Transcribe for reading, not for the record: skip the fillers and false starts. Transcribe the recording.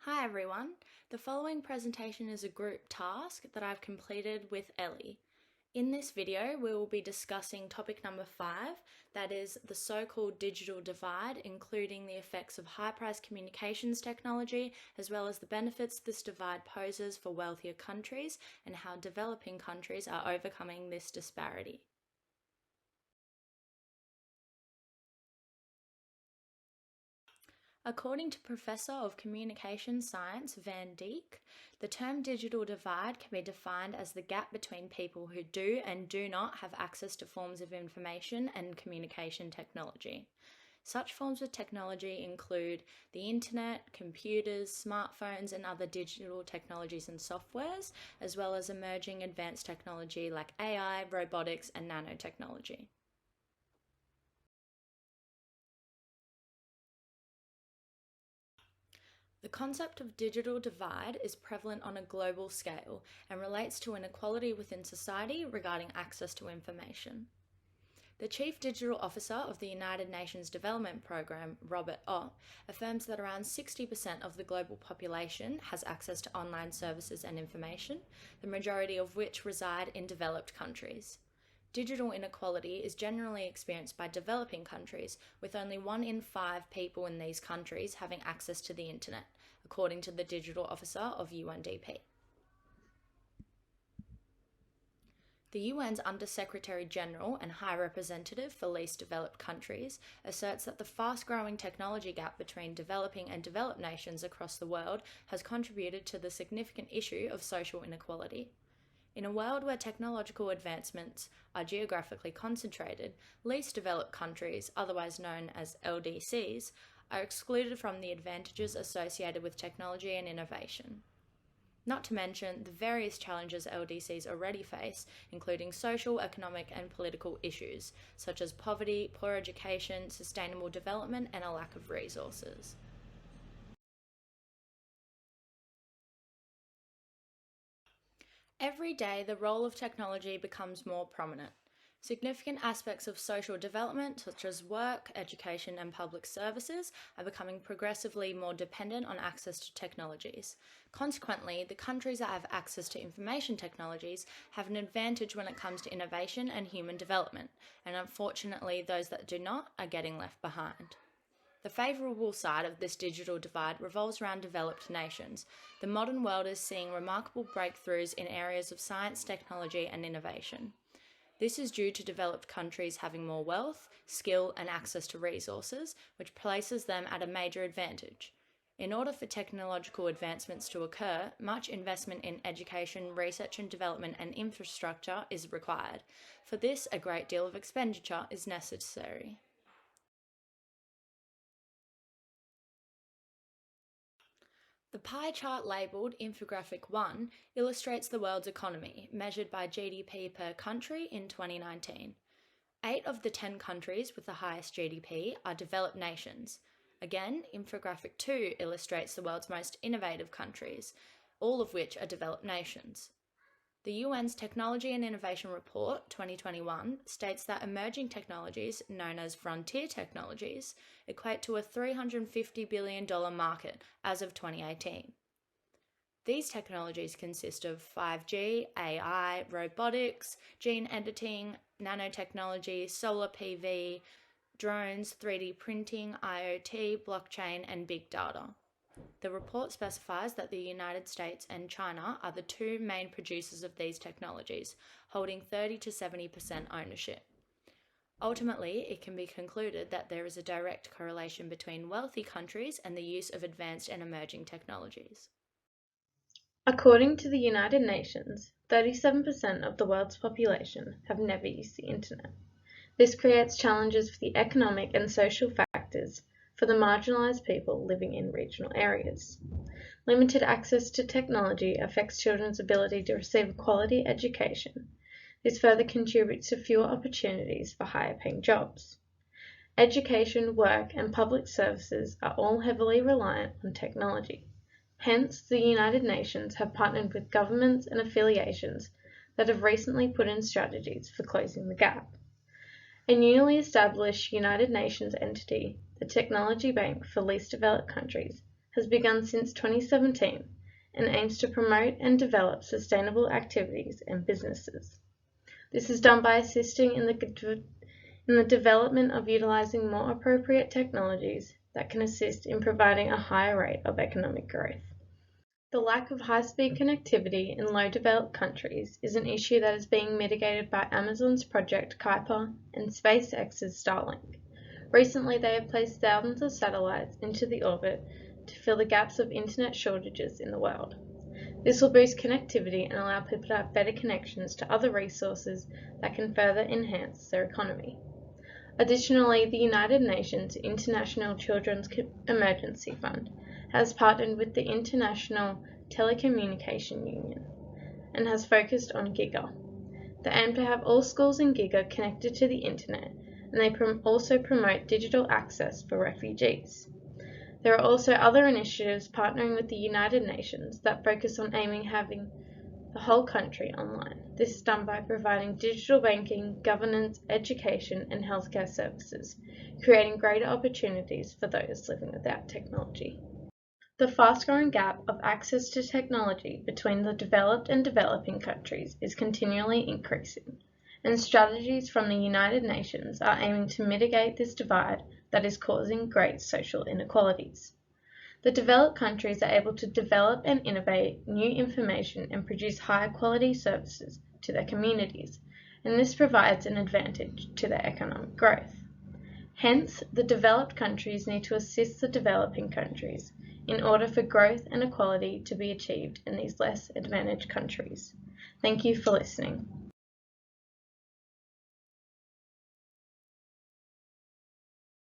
Hi everyone. The following presentation is a group task that I've completed with Ellie. In this video, we will be discussing topic number 5, that is the so-called digital divide, including the effects of high-priced communications technology, as well as the benefits this divide poses for wealthier countries and how developing countries are overcoming this disparity. According to Professor of Communication Science Van Dijk, the term digital divide can be defined as the gap between people who do and do not have access to forms of information and communication technology. Such forms of technology include the internet, computers, smartphones, and other digital technologies and softwares, as well as emerging advanced technology like AI, robotics, and nanotechnology. The concept of digital divide is prevalent on a global scale and relates to inequality within society regarding access to information. The Chief Digital Officer of the United Nations Development Programme, Robert Ott, affirms that around 60% of the global population has access to online services and information, the majority of which reside in developed countries. Digital inequality is generally experienced by developing countries, with only 1 in 5 people in these countries having access to the internet, according to the Digital Officer of UNDP. The UN's Under-Secretary General and High Representative for Least Developed Countries asserts that the fast-growing technology gap between developing and developed nations across the world has contributed to the significant issue of social inequality. In a world where technological advancements are geographically concentrated, least developed countries, otherwise known as LDCs, are excluded from the advantages associated with technology and innovation. Not to mention the various challenges LDCs already face, including social, economic, and political issues, such as poverty, poor education, sustainable development, and a lack of resources. Every day, the role of technology becomes more prominent. Significant aspects of social development, such as work, education, and public services, are becoming progressively more dependent on access to technologies. Consequently, the countries that have access to information technologies have an advantage when it comes to innovation and human development, and unfortunately, those that do not are getting left behind. The favourable side of this digital divide revolves around developed nations. The modern world is seeing remarkable breakthroughs in areas of science, technology, and innovation. This is due to developed countries having more wealth, skill, and access to resources, which places them at a major advantage. In order for technological advancements to occur, much investment in education, research and development, and infrastructure is required. For this, a great deal of expenditure is necessary. The pie chart labelled Infographic 1 illustrates the world's economy, measured by GDP per country in 2019. 8 of the 10 countries with the highest GDP are developed nations. Again, Infographic 2 illustrates the world's most innovative countries, all of which are developed nations. The UN's Technology and Innovation Report 2021 states that emerging technologies, known as frontier technologies, equate to a $350 billion market as of 2018. These technologies consist of 5G, AI, robotics, gene editing, nanotechnology, solar PV, drones, 3D printing, IoT, blockchain, and big data. The report specifies that the United States and China are the 2 main producers of these technologies, holding 30 to 70% ownership. Ultimately, it can be concluded that there is a direct correlation between wealthy countries and the use of advanced and emerging technologies. According to the United Nations, 37% of the world's population have never used the internet. This creates challenges for the economic and social factors for the marginalised people living in regional areas. Limited access to technology affects children's ability to receive a quality education. This further contributes to fewer opportunities for higher paying jobs. Education, work, and public services are all heavily reliant on technology. Hence, the United Nations have partnered with governments and affiliations that have recently put in strategies for closing the gap. A newly established United Nations entity, the Technology Bank for Least Developed Countries, has begun since 2017 and aims to promote and develop sustainable activities and businesses. This is done by assisting in the development of utilizing more appropriate technologies that can assist in providing a higher rate of economic growth. The lack of high-speed connectivity in low-developed countries is an issue that is being mitigated by Amazon's Project Kuiper and SpaceX's Starlink. Recently, they have placed thousands of satellites into the orbit to fill the gaps of internet shortages in the world. This will boost connectivity and allow people to have better connections to other resources that can further enhance their economy. Additionally, the United Nations International Children's Emergency Fund has partnered with the International Telecommunication Union and has focused on Giga. They aim to have all schools in Giga connected to the internet, and they also promote digital access for refugees. There are also other initiatives partnering with the United Nations that focus on having the whole country online. This is done by providing digital banking, governance, education, and healthcare services, creating greater opportunities for those living without technology. The fast-growing gap of access to technology between the developed and developing countries is continually increasing, and strategies from the United Nations are aiming to mitigate this divide that is causing great social inequalities. The developed countries are able to develop and innovate new information and produce higher quality services to their communities, and this provides an advantage to their economic growth. Hence, the developed countries need to assist the developing countries in order for growth and equality to be achieved in these less advantaged countries. Thank you for listening.